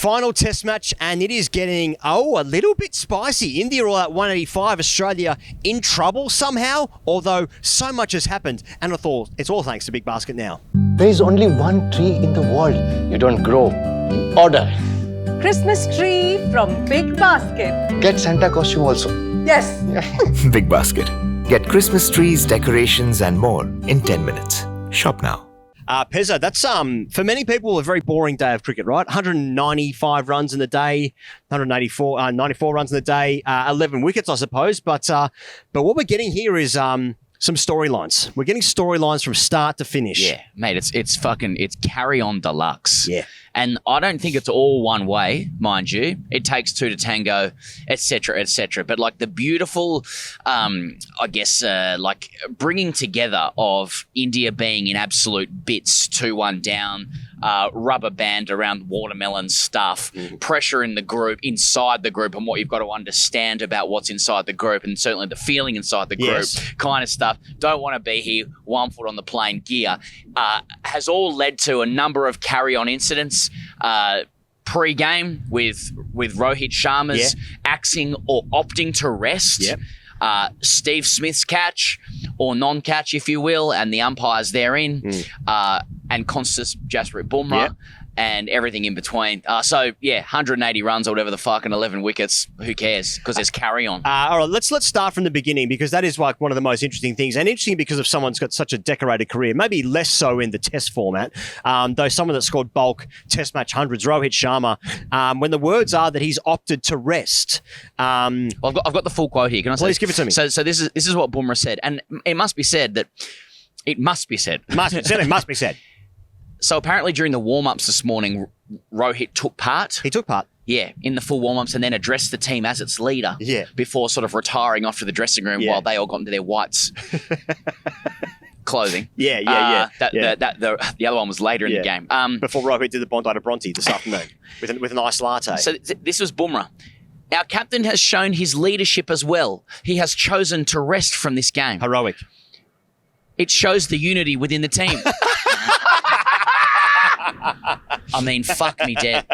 Final test match, and it is getting, a little bit spicy. India all at 185, Australia in trouble somehow, although so much has happened, and it's all thanks to Big Basket now. There is only one tree in the world. You don't grow, you order. Christmas tree from Big Basket. Get Santa costume also. Yes. Big Basket. Get Christmas trees, decorations and more in 10 minutes. Shop now. Pezzo, that's for many people a very boring day of cricket, right? 195 runs in the day, 94 runs in the day, 11 wickets, I suppose. But what we're getting here is some storylines. We're getting storylines from start to finish. Yeah, mate, it's carry on deluxe. Yeah. And I don't think it's all one way, mind you. It takes two to tango, etc., etc. But like the beautiful, like bringing together of India being in absolute bits, 2-1 down, rubber band around watermelon stuff, pressure in the group, inside the group, and what you've got to understand about what's inside the group, and certainly the feeling inside the group, kind of stuff. Don't want to be here, 1 foot on the plane gear, has all led to a number of carry-on incidents. Pre-game with Rohit Sharma's axing or opting to rest. Steve Smith's catch or non-catch, if you will, and the umpires therein, and Konstas, Jasprit Bumrah, and everything in between. 180 runs or whatever the fuck and 11 wickets. Who cares? Because there's carry on. All right, let's start from the beginning, because that is like one of the most interesting things, and interesting because of someone's got such a decorated career. Maybe less so in the Test format, though someone that scored bulk Test match hundreds, Rohit Sharma. When the words are that he's opted to rest. I've got the full quote here. Can I say? Please give it to me. So this is what Bumrah said, and it must be said that it must be said. It must be said. So apparently during the warm-ups this morning, Rohit took part. He took part. Yeah, in the full warm-ups, and then addressed the team as its leader. Yeah. Before sort of retiring off to the dressing room while they all got into their whites clothing. The other one was later in the game. Before Rohit did the Bondi to Bronte this afternoon with an iced latte. So this was Bumrah. Our captain has shown his leadership as well. He has chosen to rest from this game. Heroic. It shows the unity within the team. I mean, fuck me dead.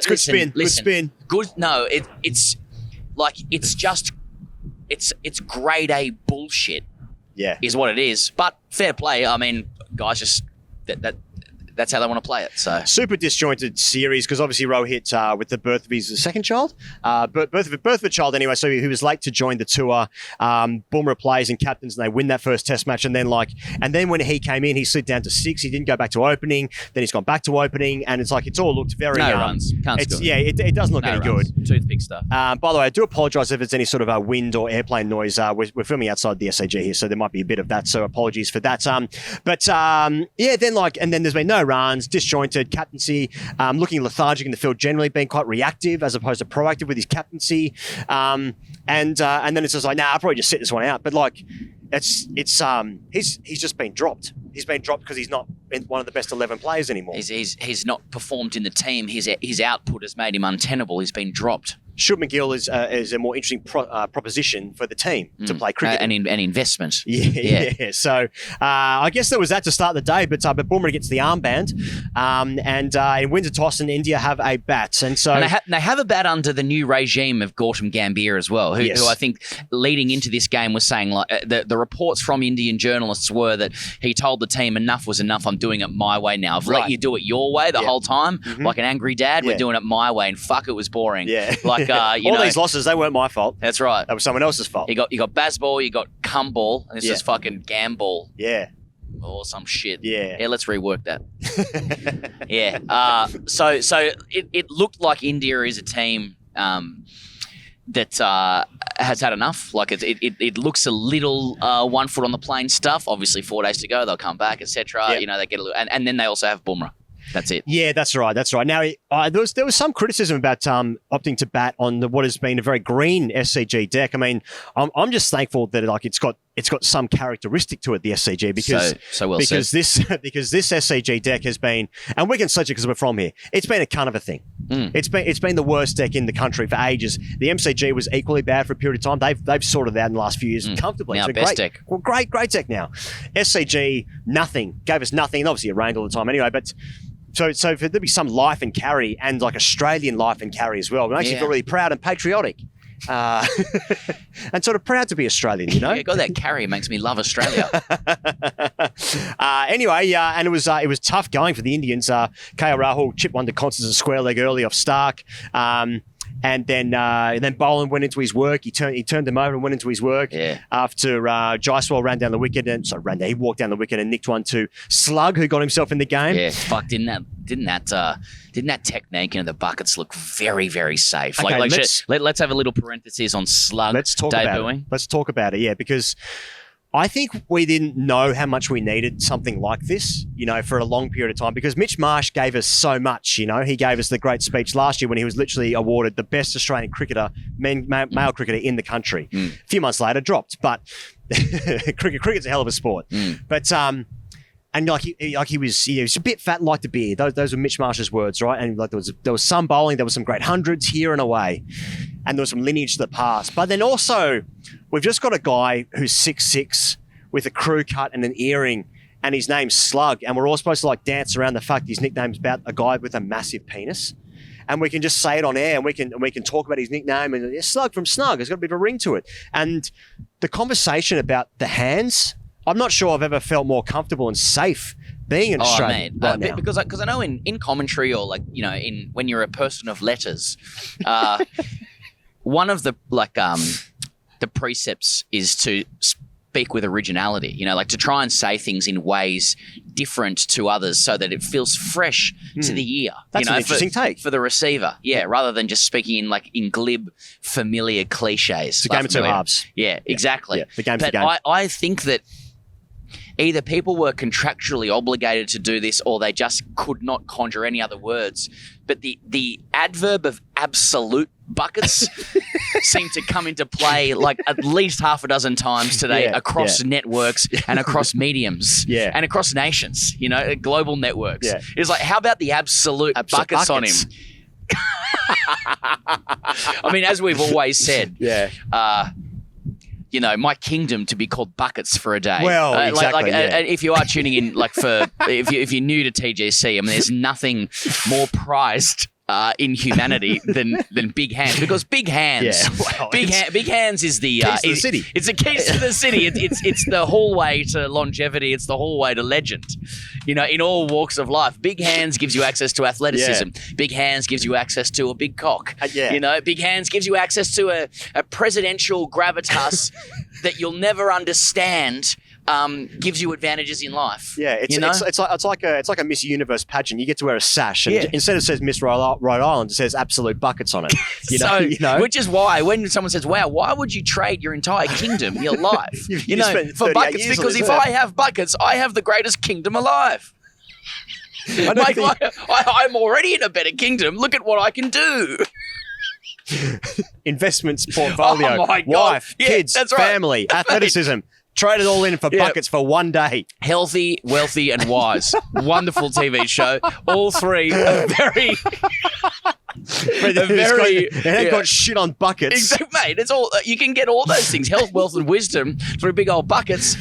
Good spin. Good. No, it's grade A bullshit. Yeah, is what it is. But fair play. I mean, guys, just that's how they want to play it. So super disjointed series, because obviously Rohit, with the birth of his second child, birth of a child anyway, so he was late to join the tour. Bumrah plays and captains, and they win that first Test match. And then when he came in, he slid down to 6. He didn't go back to opening. Then he's gone back to opening, and it's like it's all looked very no runs. Can't score. Yeah, it doesn't look any runs. good. Toothpick stuff. By the way, I do apologise if it's any sort of wind or airplane noise. We're filming outside the SAG here, so there might be a bit of that. So apologies for that. Then there's been no runs, disjointed captaincy, looking lethargic in the field, generally being quite reactive as opposed to proactive with his captaincy. And then it's just like, I'll probably just sit this one out. But like, he's just been dropped. He's been dropped because he's not one of the best 11 players anymore. He's not performed in the team. His output has made him untenable. He's been dropped. Shubman Gill is a more interesting proposition for the team to play cricket. And investment. Yeah. So I guess there was that to start the day, but Bumrah gets the armband and wins a toss, and India have a bat. And so they have a bat under the new regime of Gautam Gambhir as well, who I think leading into this game was saying, like, the reports from Indian journalists were that he told the team enough was enough. I'm doing it my way now. I've let you do it your way the whole time, like an angry dad. We're doing it my way, and fuck, it was boring. Yeah. Like these losses, they weren't my fault. That's right. That was someone else's fault. You got Bazball, you got Cumball, and this is fucking Gamball. Yeah. Or some shit. Yeah. Yeah, let's rework that. Yeah. So it looked like India is a team that has had enough. Like it looks a little 1 foot on the plane stuff. Obviously 4 days to go, they'll come back, etc. Yep. They get a little, and then they also have Bumrah. That's it. Yeah, that's right. Now, there was some criticism about opting to bat on what has been a very green SCG deck. I mean, I'm just thankful that it's got some characteristic to it, the SCG, because this SCG deck has been, and we can sledge it because we're from here. It's been a cunt of a thing. It's been the worst deck in the country for ages. The MCG was equally bad for a period of time. They've sorted it out in the last few years comfortably. Now It's best great deck. Well, great deck now. SCG, nothing, gave us nothing. And obviously it rained all the time anyway, but So for there to be some life and carry and like Australian life and carry as well, it makes you feel really proud and patriotic. And sort of proud to be Australian, you know? Yeah, got that carry makes me love Australia. Anyway, and it was tough going for the Indians. KL Rahul chipped one to Konstas a square leg early off Stark. And then Boland went into his work. He turned him over and went into his work. Yeah. After Jaiswal ran down the wicket he walked down the wicket and nicked one to Slug, who got himself in the game. Yeah, fuck, didn't that technique into the buckets look very, very safe? Okay, Let's have a little parenthesis on Slug debuting. Let's talk about it, yeah, because I think we didn't know how much we needed something like this, you know, for a long period of time, because Mitch Marsh gave us so much, you know. He gave us the great speech last year when he was literally awarded the best Australian cricketer, male cricketer in the country. A few months later, dropped, but cricket's a hell of a sport. But and he was a bit fat and liked a beer. Those were Mitch Marsh's words, right? And like there was some bowling, there was some great hundreds here and away, and there was some lineage to the past. But then also, we've just got a guy who's 6'6" with a crew cut and an earring, and his name's Slug, and we're all supposed to like dance around the fact his nickname's about a guy with a massive penis. And we can just say it on air, and we can talk about his nickname, and it's Slug from Snug. It's got a bit of a ring to it. And the conversation about the hands, I'm not sure I've ever felt more comfortable and safe being an Australian right now. Because I know in commentary, or like, you know, when you're a person of letters, one of the precepts is to speak with originality, you know, like to try and say things in ways different to others so that it feels fresh to the ear. That's an interesting take. For the receiver, yeah, rather than just speaking in glib, familiar cliches. It's a game of two halves. Yeah, exactly. Yeah, the game's but the game. I think that either people were contractually obligated to do this or they just could not conjure any other words. But the adverb of absolute buckets seemed to come into play like at least half a dozen times today across networks and across mediums and across nations, you know, global networks. Yeah. It's like, how about the absolute buckets on him? I mean, as we've always said, you know, my kingdom to be called buckets for a day. Well, exactly. If you are tuning in, if you're new to TGC, I mean, there's nothing more prized in humanity than big hands, because big hands, big hands is the keys to the city. It's the keys to the city. It's the hallway to longevity. It's the hallway to legend. You know, in all walks of life, big hands gives you access to athleticism. Big hands gives you access to a big cock. You know, big hands gives you access to a presidential gravitas that you'll never understand. Gives you advantages in life. Yeah, it's like a Miss Universe pageant. You get to wear a sash, and instead of says Miss Rhode Island, it says absolute buckets on it. You know, which is why when someone says, "Wow, why would you trade your entire kingdom, your life, you know, for buckets?" Because if I have buckets, I have the greatest kingdom alive. I'm already in a better kingdom. Look at what I can do. Investments, portfolio, oh my God. wife, Yeah, kids, that's right. family, athleticism. Trade it all in for buckets for one day. Healthy, wealthy, and wise. Wonderful TV show. All three are very... It ain't got shit on buckets. Exactly, mate. It's all you can get all those things: health, wealth, and wisdom through big old buckets.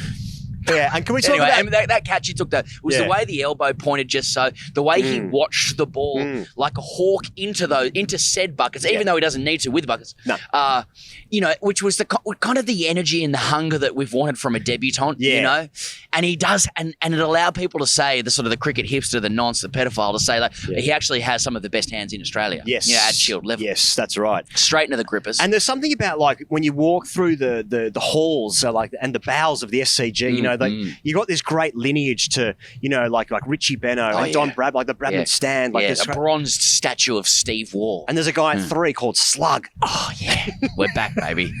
Yeah, and can we talk about that catch he took? Was the way the elbow pointed, just so the way he watched the ball like a hawk into said buckets, even though he doesn't need to with buckets. No. You know, which was the kind of the energy and the hunger that we've wanted from a debutant. Yeah. You know, and he does, and it allowed people to say, the sort of the cricket hipster, the nonce, the pedophile, to say that he actually has some of the best hands in Australia. Yes, you know, at Shield level. Yes, that's right. Straight into the grippers. And there's something about like when you walk through the halls, and the bowels of the SCG. You know, you got this great lineage to, you know, like Richie Benno and Don Brad, like the Bradman stand, like this a bronzed statue of Steve Waugh. And there's a guy at 3 called Slug. Oh yeah, we're back, baby.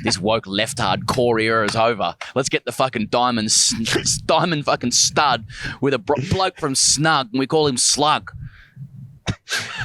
This woke left hard core era is over. Let's get the fucking diamond fucking stud with a bloke from Snug, and we call him Slug.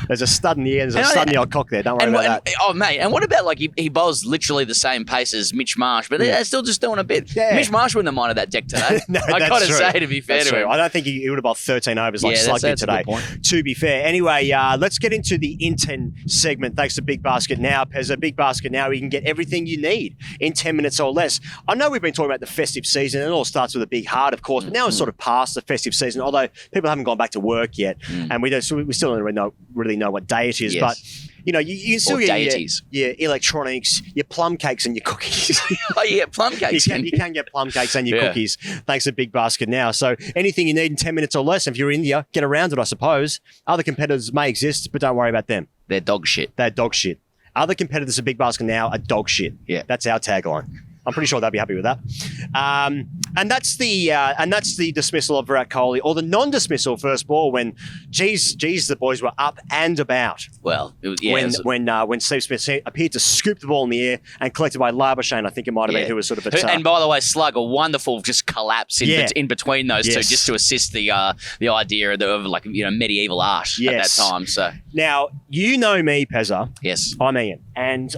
There's a stud in the air. There's a stud in the old cock there. Don't worry about that. Oh, mate. And what about, like, he bowls literally the same pace as Mitch Marsh, but they're still just doing a bit. Yeah. Mitch Marsh wouldn't have minded that deck today. No, I got to true. say, to be fair That's to true. him. I don't think he would have bowled 13 overs like Slug did that's a today, good point. to be fair. Anyway, let's get into the in 10 segment. Thanks to Big Basket Now, Pezza. Big Basket Now, you can get everything you need in 10 minutes or less. I know we've been talking about the festive season. It all starts with a big heart, of course, but now it's sort of past the festive season, although people haven't gone back to work yet, and we still don't really know what day it is. Yes. But you know, you can still Or get deities. your electronics, your plum cakes, and your cookies. Oh, yeah, plum cakes. You can get plum cakes and your cookies thanks to Big Basket Now. So anything you need in 10 minutes or less, if you're in India, get around it, I suppose. Other competitors may exist, but don't worry about them. They're dog shit. They're dog shit. Other competitors at Big Basket Now are dog shit. Yeah. That's our tagline. I'm pretty sure they'll be happy with that. And that's the dismissal of Virat Kohli, or the non-dismissal first ball when, geez, the boys were up and about. Well, it was, when Steve Smith appeared to scoop the ball in the air and collected by Labuschagne, I think it might have been, who was sort of And by the way, Slug, a wonderful just collapse in between those two, just to assist the idea of like, you know, medieval art at that time. So now you know me, Pezza. Yes, I'm Ian, and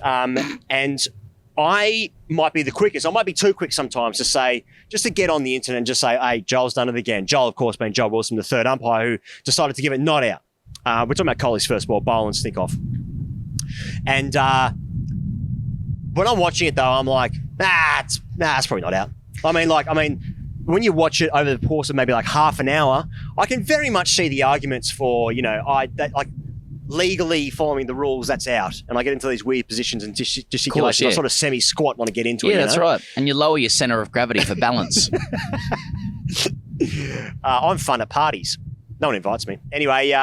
I might be the quickest. I might be too quick sometimes to say, just to get on the internet and just say, hey, Joel's done it again. Joel, of course, being Joel Wilson, the third umpire, who decided to give it not out. We're talking about Kohli's first ball, Boland stick off. And when I'm watching it, though, I'm like, it's probably not out. I mean, when you watch it over the course of maybe like half an hour, I can very much see the arguments for, you know, legally following the rules, that's out. And I get into these weird positions and gesticulation. I sort of semi-squat when I get into it. Yeah, that's right. And you lower your centre of gravity for balance. I'm fun at parties. No one invites me. Anyway,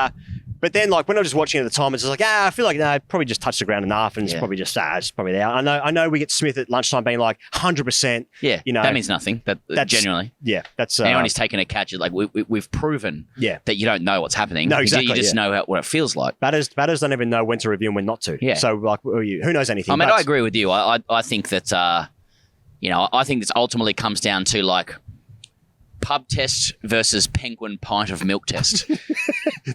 but then like when I was just watching at the time, it's just like, I feel like it probably just touched the ground enough, and it's probably just it's probably there. I know we get Smith at lunchtime being like 100%. Yeah, you know, that means nothing. That's genuinely. Yeah, that's anyone who's taken a catch, like we've proven that you don't know what's happening. No, exactly. You just know what it feels like. Batters don't even know when to review and when not to. Yeah. So like, who knows anything? I mean, I agree with you. I think that you know, I think this ultimately comes down to like pub test versus penguin pint of milk test.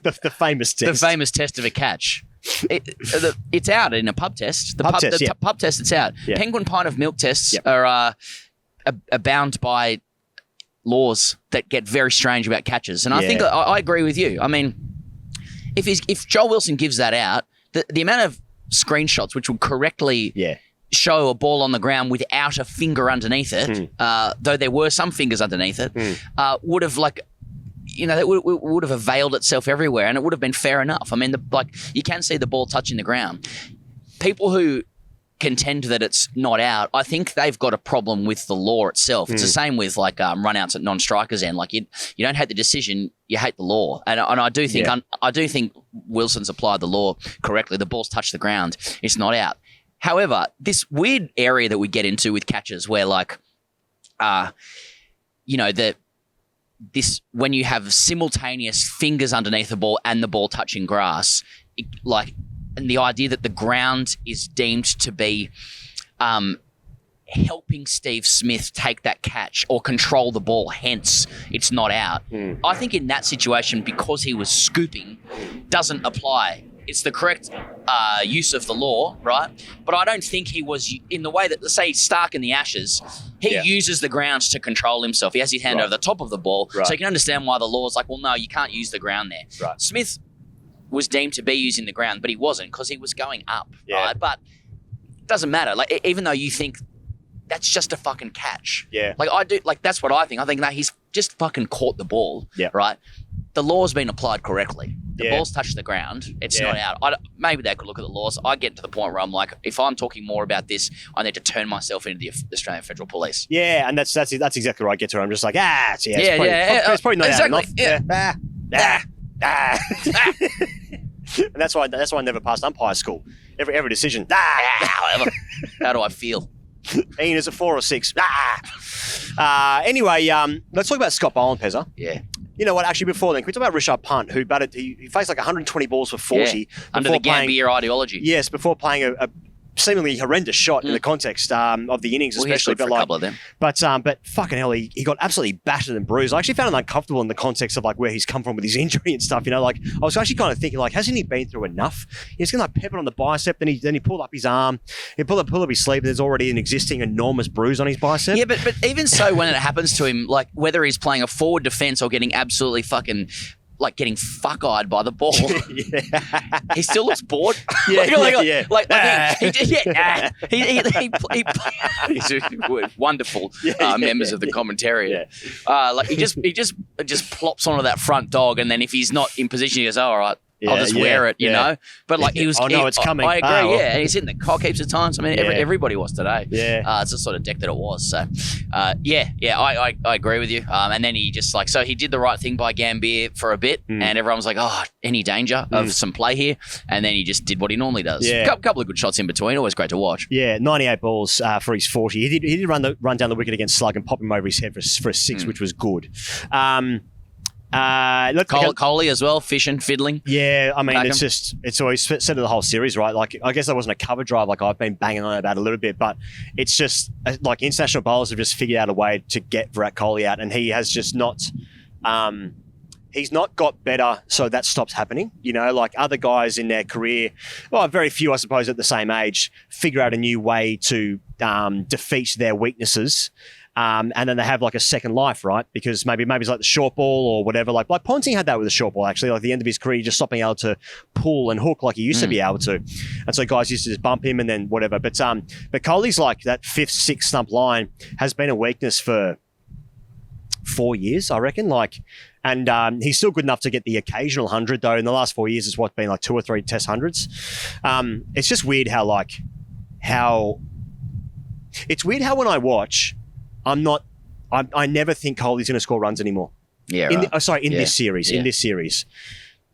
the famous test. The famous test of a catch. It's out in a pub test. The pub test, it's out. Yeah. Penguin pint of milk tests are bound by laws that get very strange about catches. And I think I agree with you. I mean, if Joel Wilson gives that out, the amount of screenshots which would correctly show a ball on the ground without a finger underneath it, though there were some fingers underneath it, would have like, you know, it would have availed itself everywhere, and it would have been fair enough. I mean, you can see the ball touching the ground. People who contend that it's not out, I think they've got a problem with the law itself. It's the same with like run-outs at non-strikers end. Like you don't hate the decision, you hate the law. And I do think I do think Wilson's applied the law correctly. The ball's touched the ground. It's not out. However, this weird area that we get into with catches where like, you know, when you have simultaneous fingers underneath the ball and the ball touching grass, and the idea that the ground is deemed to be helping Steve Smith take that catch or control the ball, hence it's not out. I think in that situation, because he was scooping, doesn't apply. It's the correct use of the law, right? But I don't think he was in the way that, let's say, Stark in the Ashes, he uses the ground to control himself. He has his hand over the top of the ball. Right. So you can understand why the law is like, well, no, you can't use the ground there. Right. Smith was deemed to be using the ground, but he wasn't because he was going up, right? But it doesn't matter. Like, even though you think that's just a fucking catch. Yeah. Like, I do, like, that's what I think. I think that he's just fucking caught the ball, right? The law's been applied correctly. The ball's touched the ground. It's not out. Maybe they could look at the laws. I get to the point where I'm like, if I'm talking more about this, I need to turn myself into the Australian Federal Police. Yeah, and that's exactly where I get to. I'm just like, it's probably not exactly. Out enough. And that's why I never passed umpire school. Every decision. How do I feel? Ian, is it 4 or 6? Anyway, let's talk about Scott Boland, Pezza. Yeah. You know what? Actually, before then, can we talk about Rishabh Pant, who batted? He faced like 120 balls for 40 under the Gambier ideology. Yes, before playing a seemingly horrendous shot in the context of the innings, Well, he especially. scored for a couple of them. But fucking hell, he got absolutely battered and bruised. I actually found him uncomfortable in the context of like where he's come from with his injury and stuff. You know, like I was actually kind of thinking like, hasn't he been through enough? He's gonna like pep it on the bicep, then he pulled up his arm, he pulled up his sleeve. There's already an existing enormous bruise on his bicep. Yeah, but even so, when it happens to him, like whether he's playing a forward defense or getting absolutely fucking like getting fuck-eyed by the ball, he still looks bored. He's wonderful members of the commentary. Like he just plops onto that front dog, and then if he's not in position, he goes, "Oh, all right, I'll just wear it," you know. But like he was, it's coming. I agree, and he's hitting the cock heaps of times. I mean, everybody was today. Yeah, it's the sort of deck that it was. So, I agree with you. And then he just so he did the right thing by Gambier for a bit, and everyone was like, "Oh, any danger of some play here?" And then he just did what he normally does. Yeah, couple of good shots in between. Always great to watch. Yeah, 98 balls for his 40. He did run down the wicket against Slug and pop him over his head for a 6, which was good. Kohli as well, fishing, fiddling. Yeah, I mean, it's always said of the whole series, right? Like, I guess that wasn't a cover drive like I've been banging on about a little bit, but it's just like international bowlers have just figured out a way to get Virat Kohli out, and he has just not. He's not got better, so that stops happening. You know, like other guys in their career, well, very few, I suppose, at the same age, figure out a new way to defeat their weaknesses. And then they have like a second life, right? Because maybe it's like the short ball or whatever. Like Ponting had that with the short ball, actually. Like at the end of his career, he just stopped being able to pull and hook like he used to be able to. And so guys used to just bump him and then whatever. But Kohli's like that 5th, 6th stump line has been a weakness for 4 years, I reckon. Like, and he's still good enough to get the occasional 100, though. In the last 4 years, it's been like 2 or 3 test hundreds. It's just weird how it's weird how when I watch, I never think Kohli's going to score runs anymore. Yeah, right. In this series. In this series,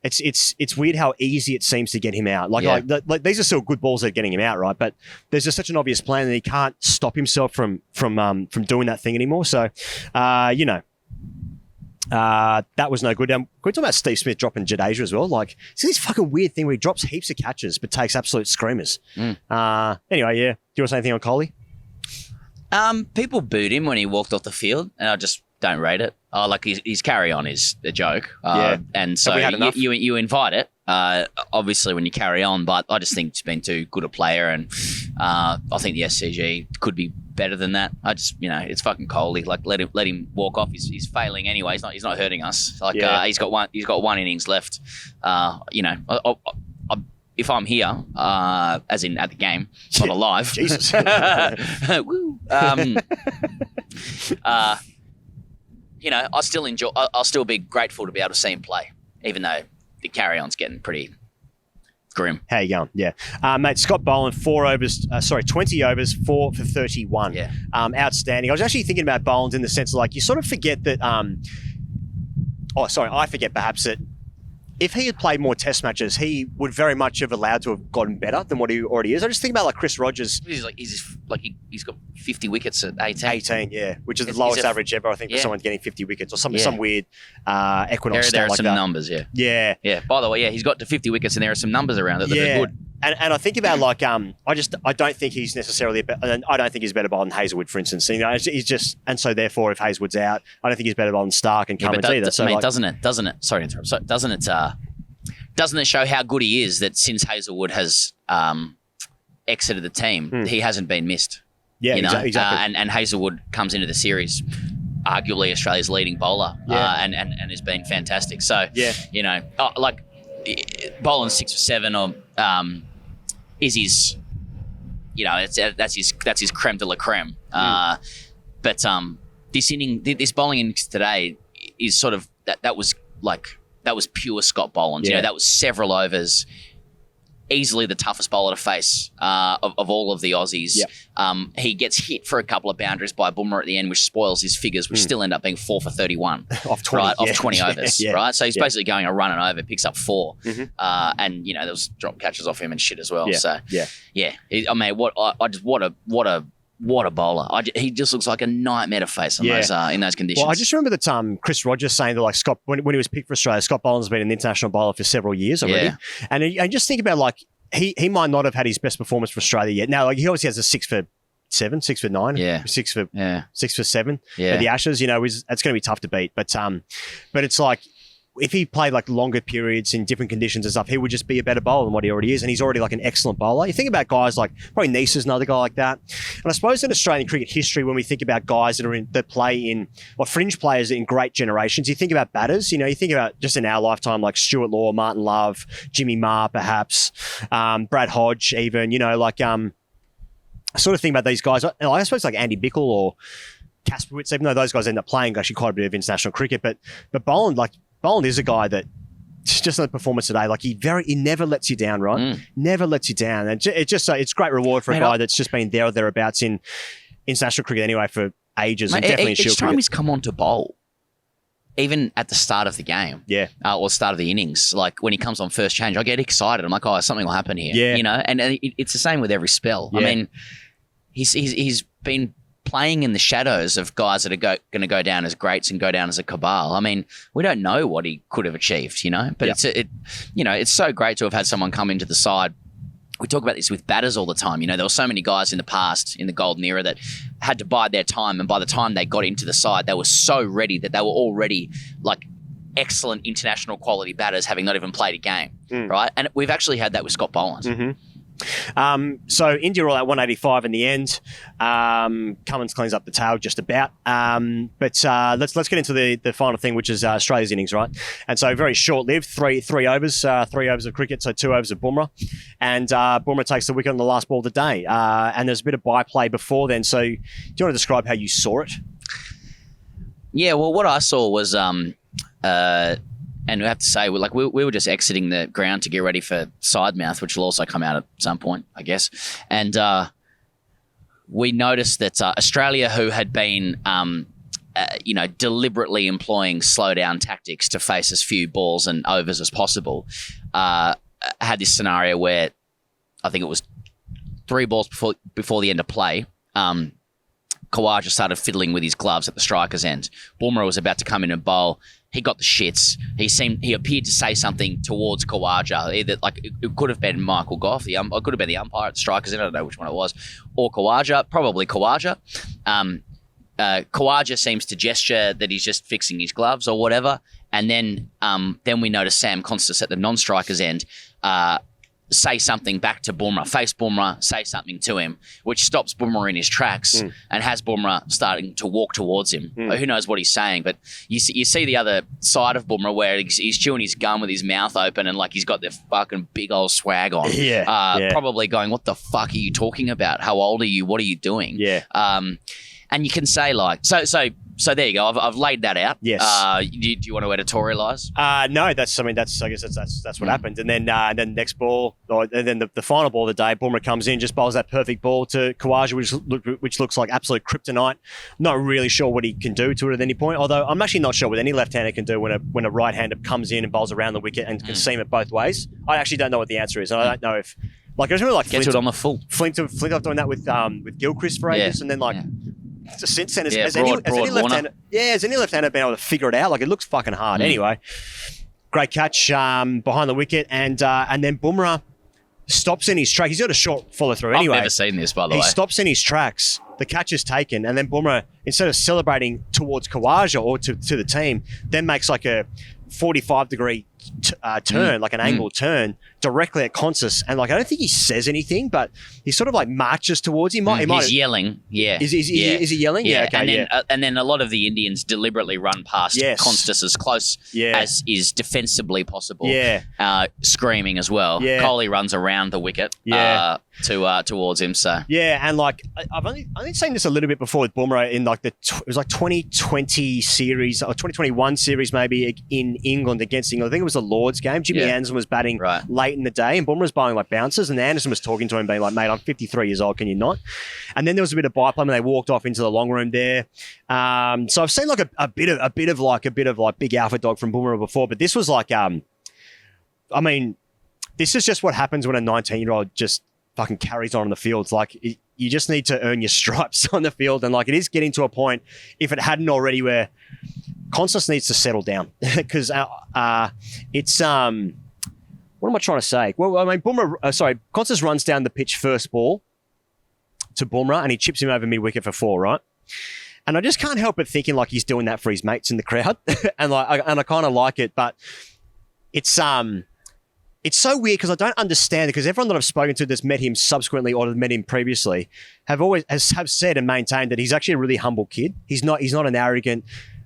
it's weird how easy it seems to get him out. Like these are still good balls that are getting him out, right? But there's just such an obvious plan that he can't stop himself from doing that thing anymore. So, that was no good. Can we talk about Steve Smith dropping Jadeja as well? Like, it's this fucking weird thing where he drops heaps of catches but takes absolute screamers. Anyway, yeah. Do you want to say anything on Kohli? People booed him when he walked off the field, and I just don't rate it. Like his carry on is a joke. And so you invite it, obviously, when you carry on, but I just think he's been too good a player, and I think the SCG could be better than that. I just, it's fucking Kohli. Like let him walk off. He's failing anyway. He's not hurting us. Like he's got one innings left. If I'm here, as in at the game, not alive. Jesus. Woo. I'll still enjoy. I'll still be grateful to be able to see him play, even though the carry-on's getting pretty grim. How you going? Yeah. Mate, Scott Boland, 20 overs, 4 for 31. Yeah. Outstanding. I was actually thinking about Boland in the sense of, like, you sort of forget that, I forget perhaps that if he had played more test matches, he would very much have allowed to have gotten better than what he already is. I just think about like Chris Rogers. He's got 50 wickets at 18. 18, yeah, which is the lowest average ever, I think, for someone getting 50 wickets or some weird Equinox there stat are like some that. numbers, yeah. Yeah. Yeah. By the way, he's got to 50 wickets and there are some numbers around it that are good. And I think about like I don't think he's necessarily I don't think he's better bowler than Hazelwood, for instance. He's just, and so therefore if Hazelwood's out, I don't think he's better bowler than Stark and Cummins either. So doesn't it? Sorry to interrupt. So doesn't it show how good he is that since Hazelwood has exited the team, he hasn't been missed? Yeah, exactly. And Hazelwood comes into the series, arguably Australia's leading bowler, and has been fantastic. So, bowling 6 for 7 or is his, that's his creme de la creme. But this bowling innings today is sort of that was pure Scott Boland. Yeah. That was several overs. Easily the toughest bowler to face of all of the Aussies. Yep. He gets hit for a couple of boundaries by Bumrah at the end, which spoils his figures, which still end up being 4 for 31 off 20, right? Off 20 overs, right? So he's basically going a run and over, picks up 4, and there was drop catches off him and shit as well. Yeah. So yeah. What a bowler! He just looks like a nightmare to face in those conditions. Well, I just remember that Chris Rogers saying that, like, Scott, when he was picked for Australia, Scott Boland's been an international bowler for several years already. Yeah. And I just think about, like, he might not have had his best performance for Australia yet. Now, like he obviously has a 6 for 7, 6 for 9, Yeah. 6 for Yeah. 6 for 7 Yeah. at the Ashes. You know, that's going to be tough to beat. But it's like if he played like longer periods in different conditions and stuff, he would just be a better bowler than what he already is. And he's already like an excellent bowler. You think about guys like probably Neesa's another guy like that. And I suppose in Australian cricket history, when we think about guys that play in or fringe players in great generations, you think about batters. You know, you think about just in our lifetime like Stuart Law, Martin Love, Jimmy Marr, perhaps Brad Hodge, even. You know, like I sort of think about these guys. I suppose like Andy Bickle or Kasperwitz, even though those guys end up playing actually quite a bit of international cricket, but Boland is a guy that just on the performance today, like he never lets you down, right? Never lets you down. And it's great reward for a guy that's just been there or thereabouts in international cricket anyway for ages. Mate, and definitely in each Shield time cricket. he's come on to bowl, even at the start of the game, or start of the innings, like when he comes on first change, I get excited. I'm like, oh, something will happen here, Yeah. you know. And it's the same with every spell. I Yeah. mean, he's been playing in the shadows of guys that are going to go down as greats and go down as a cabal. I mean, we don't know what he could have achieved, you know. But it's so great to have had someone come into the side. We talk about this with batters all the time. You know, there were so many guys in the past, in the golden era, that had to bide their time. And by the time they got into the side, they were so ready that they were already like excellent international quality batters, having not even played a game, right? And we've actually had that with Scott Boland. Mm-hmm. So India are all at 185 in the end. Cummins cleans up the tail just about. But let's get into the final thing, which is Australia's innings, right? And so very short-lived, three overs of cricket, so 2 overs of Bumrah. And Bumrah takes the wicket on the last ball of the day. And there's a bit of byplay before then. So do you want to describe how you saw it? Yeah, well, what I saw was and we have to say, we were just exiting the ground to get ready for Sidemouth, which will also come out at some point, I guess. And we noticed that Australia, who had been, deliberately employing slow-down tactics to face as few balls and overs as possible, had this scenario where I think it was 3 balls before the end of play. Khawaja started fiddling with his gloves at the striker's end. Bumrah was about to come in and bowl. He got the shits. He appeared to say something towards Khawaja. Either like it could have been Michael Goff, it could have been the umpire at the strikers end. I don't know which one it was, or Khawaja. Probably Khawaja. Khawaja seems to gesture that he's just fixing his gloves or whatever, and then we notice Sam Konstas at the non-strikers end say something back to Bumrah, face Bumrah, say something to him, which stops Bumrah in his tracks and has Bumrah starting to walk towards him. Who knows what he's saying, but you see the other side of Bumrah where he's chewing his gum with his mouth open and like he's got the fucking big old swag on. Probably going, what the fuck are you talking about? How old are you? What are you doing? And you can say like, so there you go. I've laid that out. Yes. Do you want to editorialise? No, I guess that's what happened. And then next ball, and then the final ball of the day, Bumrah comes in, just bowls that perfect ball to Khawaja, which looks like absolute kryptonite. Not really sure what he can do to it at any point. Although I'm actually not sure what any left-hander can do when a right-hander comes in and bowls around the wicket and can seam it both ways. I actually don't know what the answer is, and I don't know if I was really like Get to it on the full. Flint off doing that with Gilchrist for ages, and then since then, has any left-hander been able to figure it out? Like, it looks fucking hard. Anyway, great catch behind the wicket, and then Bumrah stops in his track. He's got a short follow-through anyway. I've never seen this, by the way. He stops in his tracks. The catch is taken, and then Bumrah, instead of celebrating towards Khawaja or to the team, then makes like a 45-degree turn, like an angled turn, directly at Konstas. And like, I don't think he says anything, but he sort of like marches towards him. He's yelling. Yeah. Is he yelling? Yeah. Okay, and then a lot of the Indians deliberately run past Konstas as close as is defensibly possible. Screaming as well. Kohli runs around the wicket towards him. So and like I've only seen this a little bit before with Bumrah in like it was like 2020 series or 2021 series maybe in England against England. I think it was the Lord's game. Jimmy Anderson was batting late in the day, and Bumrah's bowling like bouncers, and Anderson was talking to him, being like, "Mate, I'm 53 years old. Can you not?" And then there was a bit of byplay, and they walked off into the long room there. So I've seen like a bit of big alpha dog from Bumrah before, but this was like, I mean, this is just what happens when a 19-year-old just fucking carries on in the field. It's like you just need to earn your stripes on the field, and like it is getting to a point, if it hadn't already, where Konstas needs to settle down because it's what am I trying to say? Well, I mean, Konstas runs down the pitch first ball to Bumrah and he chips him over mid-wicket for 4, right? And I just can't help but thinking like he's doing that for his mates in the crowd. and I kind of like it, but it's so weird because I don't understand it, because everyone that I've spoken to that's met him subsequently or met him previously have said and maintained that he's actually a really humble kid. He's not an arrogant,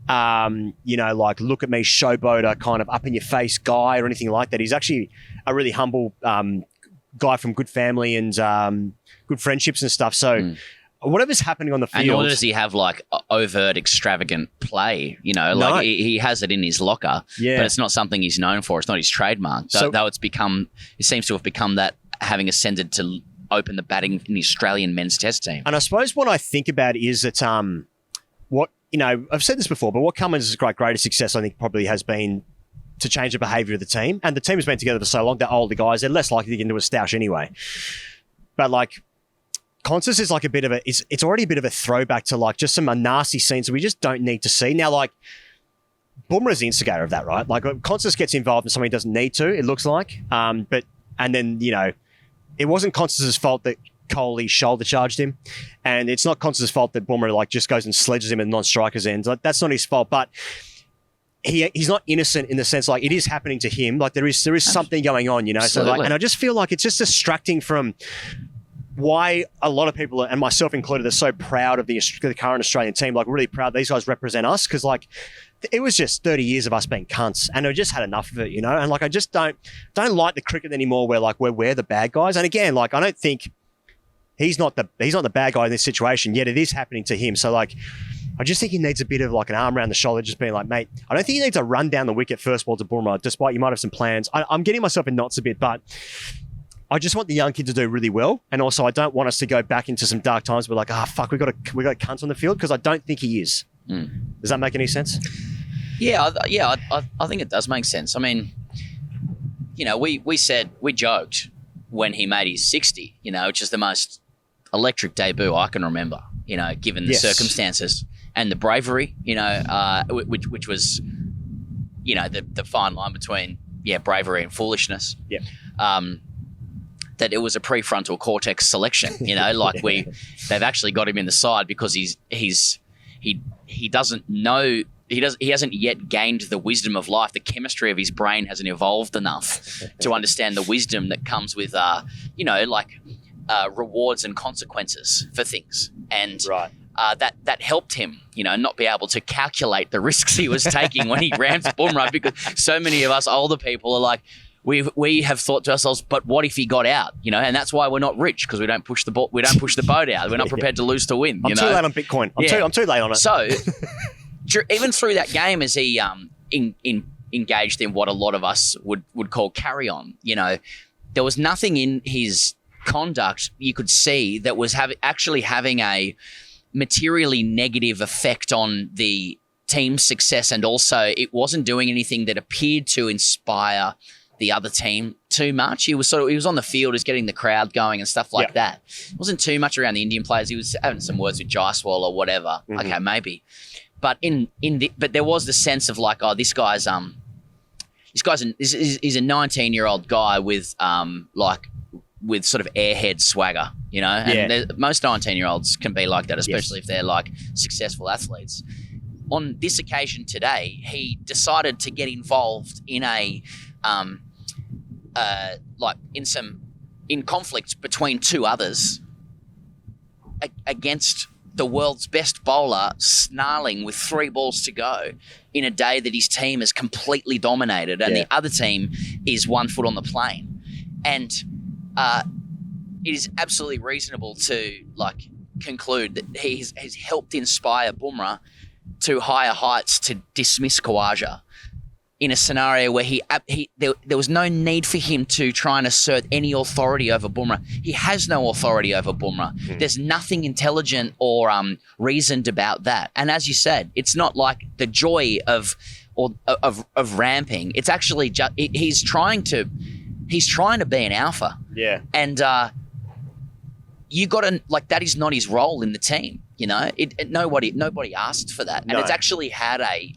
like look at me showboater kind of up in your face guy or anything like that. He's actually a really humble guy from good family and good friendships and stuff. So whatever's happening on the field. And nor does he have like overt extravagant play, like he has it in his locker, but it's not something he's known for. It's not his trademark. Though it seems to have become that, having ascended to open the batting in the Australian men's test team. And I suppose what I think about is that I've said this before, but what Cummins' greatest success, I think, probably has been to change the behaviour of the team. And the team has been together for so long, they're older guys, they're less likely to get into a stoush anyway. But like, Konstas is like it's already a bit of a throwback to like just some nasty scenes that we just don't need to see. Now, like, Bumrah's the instigator of that, right? Like, Konstas gets involved in something he doesn't need to, it looks like. And then, it wasn't Konstas' fault that Kohli shoulder charged him. And it's not Konstas' fault that Bumrah like just goes and sledges him at non-striker's ends. Like, that's not his fault, but he's not innocent in the sense like it is happening to him. Like there is something going on, So like, and I just feel like it's just distracting from why a lot of people, and myself included, are so proud of the current Australian team, like really proud these guys represent us, because like it was just 30 years of us being cunts and I just had enough of it, and like I just don't like the cricket anymore where like we're the bad guys. And again, like I don't think he's not the bad guy in this situation, yet it is happening to him. So like I just think he needs a bit of like an arm around the shoulder, just being like, mate, I don't think he needs to run down the wicket first ball to Bumrah, despite you might have some plans. I'm getting myself in knots a bit, but I just want the young kid to do really well. And also I don't want us to go back into some dark times where like, fuck, we got cunts on the field, because I don't think he is. Does that make any sense? Yeah, I think it does make sense. I mean, we joked when he made his 60, which is the most electric debut I can remember, given the circumstances and the bravery, which was, the fine line between, bravery and foolishness. Yeah. That it was a prefrontal cortex selection, like they've actually got him in the side because he doesn't know, he hasn't yet gained the wisdom of life. The chemistry of his brain hasn't evolved enough to understand the wisdom that comes with, rewards and consequences for things. And that helped him, not be able to calculate the risks he was taking when he rammed Bumrah, because so many of us older people are like, we have thought to ourselves, but what if he got out? And that's why we're not rich, because we don't push the boat out. We're not prepared to lose to win. I'm too late on Bitcoin. I'm too late on it. So even through that game, as he engaged in what a lot of us would call carry on, there was nothing in his conduct you could see that was actually having a materially negative effect on the team's success, and also it wasn't doing anything that appeared to inspire the other team too much. He was on the field, he's getting the crowd going and stuff like that. It wasn't too much around the Indian players. He was having some words with Jaiswal or whatever. Okay, maybe. But but there was the sense of like, oh, he's a 19-year-old guy with with sort of airhead swagger, and most 19-year-olds can be like that, especially if they're like successful athletes. On this occasion today, he decided to get involved in in conflict between two others against the world's best bowler, snarling with 3 balls to go in a day that his team is completely dominated and the other team is 1 foot on the plane. And it is absolutely reasonable to conclude that he has helped inspire Bumrah to higher heights to dismiss Khawaja in a scenario where there was no need for him to try and assert any authority over Bumrah. He has no authority over Bumrah. There's nothing intelligent or reasoned about that. And as you said, it's not like the joy of ramping. It's actually he's trying to be an alpha. Yeah. And you got to that is not his role in the team. Nobody asked for that, and it's actually had a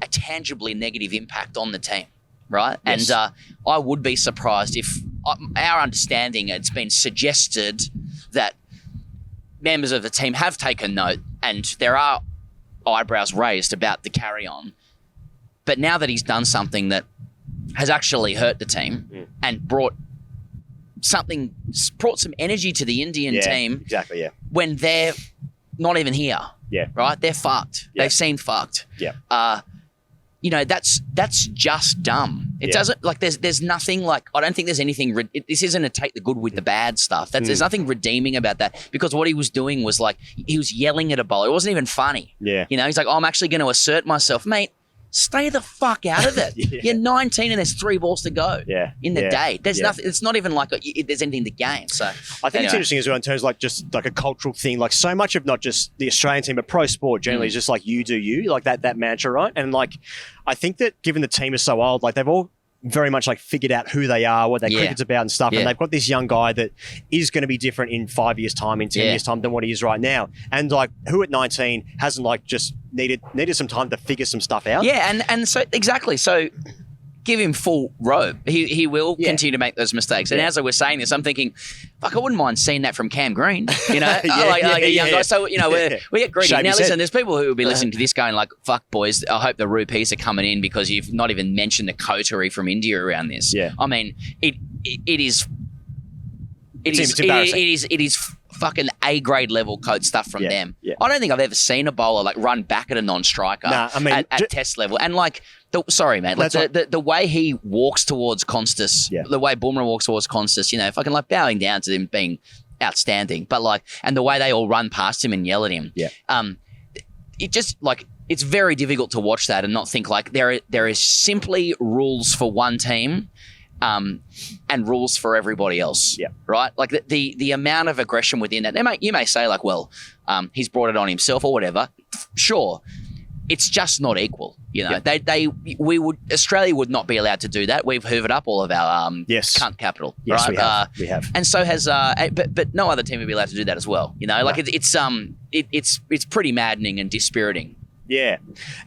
tangibly negative impact on the team. right? Yes. And I would be surprised if our understanding, it's been suggested that members of the team have taken note and there are eyebrows raised about the carry-on. But now that he's done something that has actually hurt the team and brought some energy to the Indian team Exactly, yeah. when they're not even here. Yeah. Right? They're fucked. Yeah. They've seen fucked. Yeah. That's just dumb. It doesn't, like, there's nothing, like, I don't think there's anything, this isn't a take the good with the bad stuff. There's nothing redeeming about that, because what he was doing was, like, he was yelling at a bowler. It wasn't even funny. Yeah. He's like, I'm actually going to assert myself. Mate, stay the fuck out of it. You're 19 and there's 3 balls to go in the day. There's nothing. It's not even like there's anything to gain. So I think it's interesting as well in terms of, like, just like a cultural thing. Like, so much of not just the Australian team, but pro sport generally is just like, you do you, like that mantra, right? And, like, I think that given the team is so old, like, they've all very much, like, figured out who they are, what their cricket's about and stuff. And they've got this young guy that is going to be different in 5 years' time, in 10 years' time than what he is right now. And, like, who at 19 hasn't, like, just needed some time to figure some stuff out? Yeah, and so exactly. So give him full rope. He will continue to make those mistakes. And as I was saying this, I'm thinking, fuck, I wouldn't mind seeing that from Cam Green. Like a young guy. So, we get greedy. Now, listen, there's people who will be listening to this going like, fuck, boys, I hope the rupees are coming in because you've not even mentioned the coterie from India around this. Yeah. I mean, it is fucking A-grade level code stuff from them. Yeah. I don't think I've ever seen a bowler like run back at a non-striker at test level. And like, sorry, man, like the way he walks towards Konstas, the way Bumrah walks towards Konstas, fucking like bowing down to him being outstanding. But like, and the way they all run past him and yell at him. Yeah. It just like, it's very difficult to watch that and not think like there is simply rules for one team and rules for everybody else. Yeah. Right? Like the amount of aggression within that. You may say like, well, he's brought it on himself or whatever. Sure. It's just not equal. Australia would not be allowed to do that. We've hoovered up all of our cunt capital. Yes, right? we have. And so has but no other team would be allowed to do that as well. Like it's pretty maddening and dispiriting. Yeah,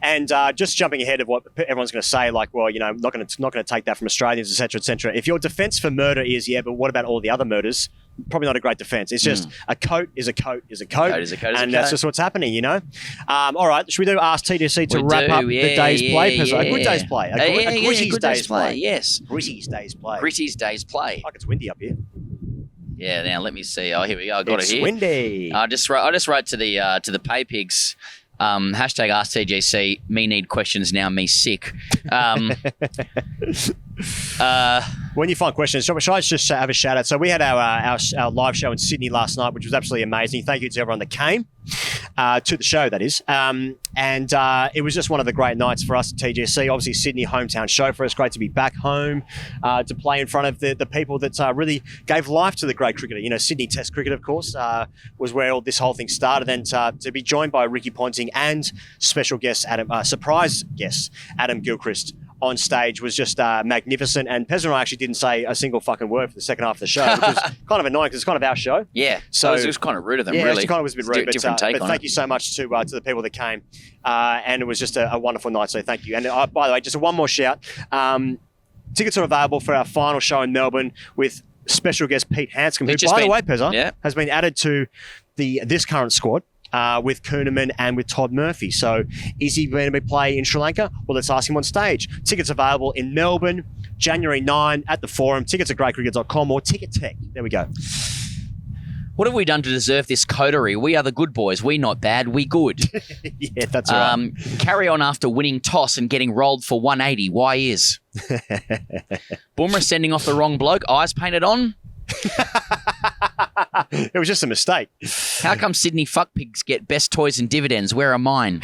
and just jumping ahead of what everyone's going to say, like, well, not going to take that from Australians, etc., etc. If your defence for murder is but what about all the other murders? Probably not a great defence. It's just a coat is a coat is a coat, and that's just what's happening, All right, should we do Ask TGC to wrap up the day's play? A good day's play, a Gritty's day's play. Yes, Gritty's day's play. Gritty's day's play. Like it's windy up here. Yeah, now let me see. Oh, here we go. I got it here. It's windy. I just wrote to the pay pigs. Hashtag AskTGC, me need questions now, me sick. When you find questions, should I just have a shout out? So we had our live show in Sydney last night, which was absolutely amazing. Thank you to everyone that came to the show, that is. And it was just one of the great nights for us at TGC. Obviously, Sydney hometown show for us. Great to be back home to play in front of the people that really gave life to the great cricketer. Sydney Test cricket, of course, was where this whole thing started. And to be joined by Ricky Ponting and special guest surprise guest Adam Gilchrist on stage was just magnificent. And Pez and I actually didn't say a single fucking word for the second half of the show, which was kind of annoying because it's kind of our show. Yeah, so it was kind of rude of them, really. It kind of was a bit rude, but thank you so much to the people that came. And it was just a wonderful night, so thank you. And by the way, just one more shout. Tickets are available for our final show in Melbourne with special guest Pete Hanscom, who, by the way, Pezza, has been added to this current squad. With Kuhneman and with Todd Murphy. So is he going to play in Sri Lanka? Well, let's ask him on stage. Tickets available in Melbourne, January 9 at the Forum. Tickets at greatcricket.com or Ticket Tech. There we go. What have we done to deserve this coterie? We are the good boys. We not bad. We good. Yeah, that's right. Carry on after winning toss and getting rolled for 180. Why is? Bumrah sending off the wrong bloke. Eyes painted on. It was just a mistake. How come Sydney fuckpigs get best toys and dividends? Where are mine?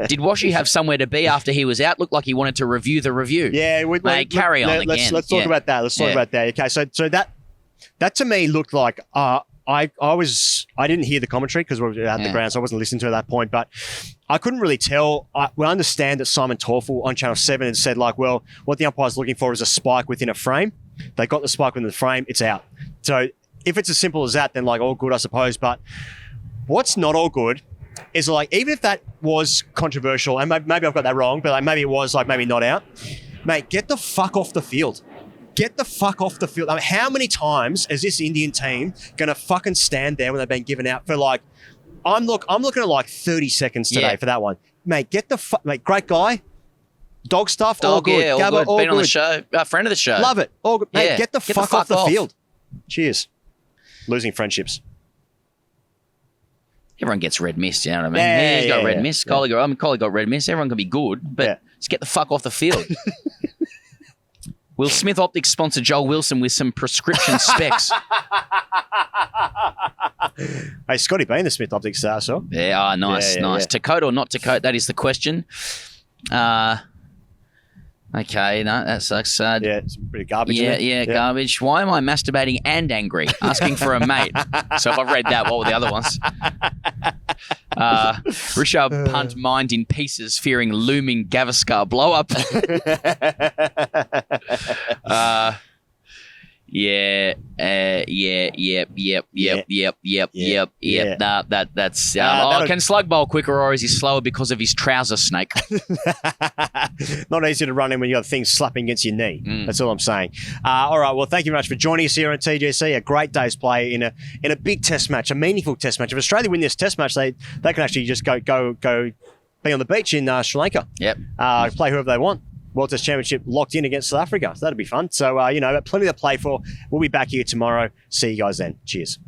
Did Washy have somewhere to be after he was out? Looked like he wanted to review the review. Yeah, carry on again. Let's talk about that. Let's talk about that. Okay, so that to me looked like I didn't hear the commentary because we were at the ground, so I wasn't listening to it at that point. But I couldn't really tell. We understand that Simon Torfel on Channel 7 had said like, well, what the umpire's looking for is a spike within a frame. They got the spike within the frame. It's out. So if it's as simple as that, then like all good, I suppose. But what's not all good is like, even if that was controversial, and maybe I've got that wrong, but like maybe it was like maybe not out. Mate, get the fuck off the field. Get the fuck off the field. I mean, how many times is this Indian team going to fucking stand there when they've been given out for like, I'm looking at like 30 seconds today for that one. Mate, get the fuck, mate, great guy. Dog stuff, all good. Yeah, all Gabba, good. all Been on the good. show. Friend of the show. Love it. All good. Mate, Yeah. get the fuck off the field. Cheers. Losing friendships. Everyone gets red mist, you know what I mean? Yeah, He's got yeah, red yeah. mist. Kohli got red mist. Everyone can be good, but just get the fuck off the field. Will Smith Optics sponsor Joel Wilson with some prescription specs? Hey, Scotty Bean, the Smith Optics star, so. Yeah, nice. To coat or not to coat, that is the question. Okay, no, that sucks. It's a bit of garbage. Yeah, garbage. Why am I masturbating and angry? Asking for a mate. So if I've read that, what were the other ones? Rishabh punt mind in pieces, fearing looming Gavaskar blow up. Yep. Nah, that's. Can Slug bowl quicker, or is he slower because of his trouser snake? Not easy to run in when you got things slapping against your knee. That's all I'm saying. All right. Well, thank you very much for joining us here on TGC. A great day's play in a big Test match, a meaningful Test match. If Australia win this Test match, they can actually just go be on the beach in Sri Lanka. Yep. Play whoever they want. World Test Championship locked in against South Africa. So that'd be fun. So, plenty to play for. We'll be back here tomorrow. See you guys then. Cheers.